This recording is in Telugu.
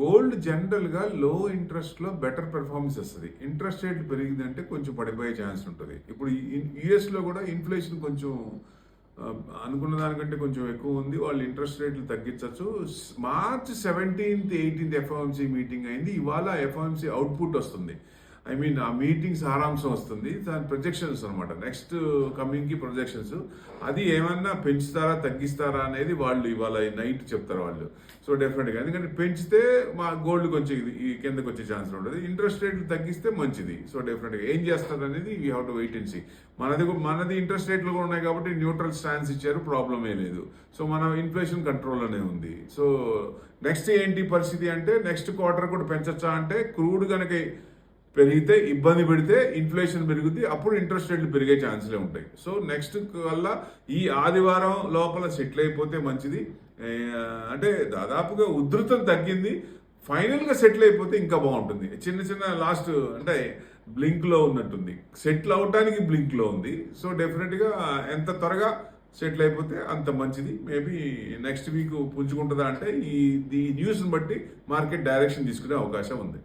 గోల్డ్ జనరల్గా లో ఇంట్రెస్ట్లో బెటర్ పెర్ఫార్మెన్స్ వస్తుంది. ఇంట్రెస్ట్ రేట్ పెరిగిందంటే కొంచెం పడిపోయే ఛాన్స్ ఉంటుంది. ఇప్పుడు యుఎస్లో కూడా ఇన్ఫ్లేషన్ కొంచెం ఆ, అనుకున్న దానికంటే కొంచెం ఎక్కువ ఉంది. వాళ్ళు ఇంట్రెస్ట్ రేట్లు తగ్గించవచ్చు. March 17th 18th FOMC meeting అయింది. ఇవాళ ఎఫ్ఓఎంసీ అవుట్పుట్ వస్తుంది. ఐ మీన్ ఆ మీటింగ్ సారాంశం వస్తుంది. దాని ప్రొజెక్షన్స్ అనమాట. నెక్స్ట్ కమింగ్కి ప్రొజెక్షన్స్. అది ఏమన్నా పెంచుతారా తగ్గిస్తారా అనేది వాళ్ళు ఇవాళ నైట్ చెప్తారు వాళ్ళు. సో డెఫినెట్గా ఎందుకంటే పెంచితే మా గోల్డ్ కొంచెం ఈ కిందకి వచ్చే ఛాన్స్ ఉంటుంది. ఇంట్రెస్ట్ రేట్లు తగ్గిస్తే మంచిది. సో డెఫినెట్గా ఏం చేస్తారు అనేది we have to wait and see. మనది ఇంట్రెస్ట్ రేట్లు కూడా ఉన్నాయి కాబట్టి న్యూట్రల్ స్టాన్స్ ఇచ్చారు, ప్రాబ్లమే లేదు. సో మన ఇన్ఫ్లేషన్ కంట్రోల్లోనే ఉంది. సో నెక్స్ట్ ఏంటి పరిస్థితి అంటే నెక్స్ట్ క్వార్టర్ కూడా పెంచొచ్చా అంటే క్రూడ్ కనుక పెరిగితే ఇబ్బంది పెడితే ఇన్ఫ్లేషన్ పెరుగుద్ది, అప్పుడు ఇంట్రెస్ట్ రేట్లు పెరిగే ఛాన్స్లే ఉంటాయి. సో నెక్స్ట్ వల్ల ఈ ఆదివారం లోపల సెటిల్ అయిపోతే మంచిది. అంటే దాదాపుగా ఉధృతం తగ్గింది, ఫైనల్గా సెటిల్ అయిపోతే ఇంకా బాగుంటుంది. చిన్న చిన్న లాస్ట్ అంటే బ్లింక్లో ఉన్నట్టుంది, సెటిల్ అవటానికి బ్లింక్లో ఉంది. సో డెఫినెట్గా ఎంత త్వరగా సెటిల్ అయిపోతే అంత మంచిది. మేబీ నెక్స్ట్ వీక్ పుంజుకుంటుందా అంటే ఈ న్యూస్ని బట్టి మార్కెట్ డైరెక్షన్ తీసుకునే అవకాశం ఉంది.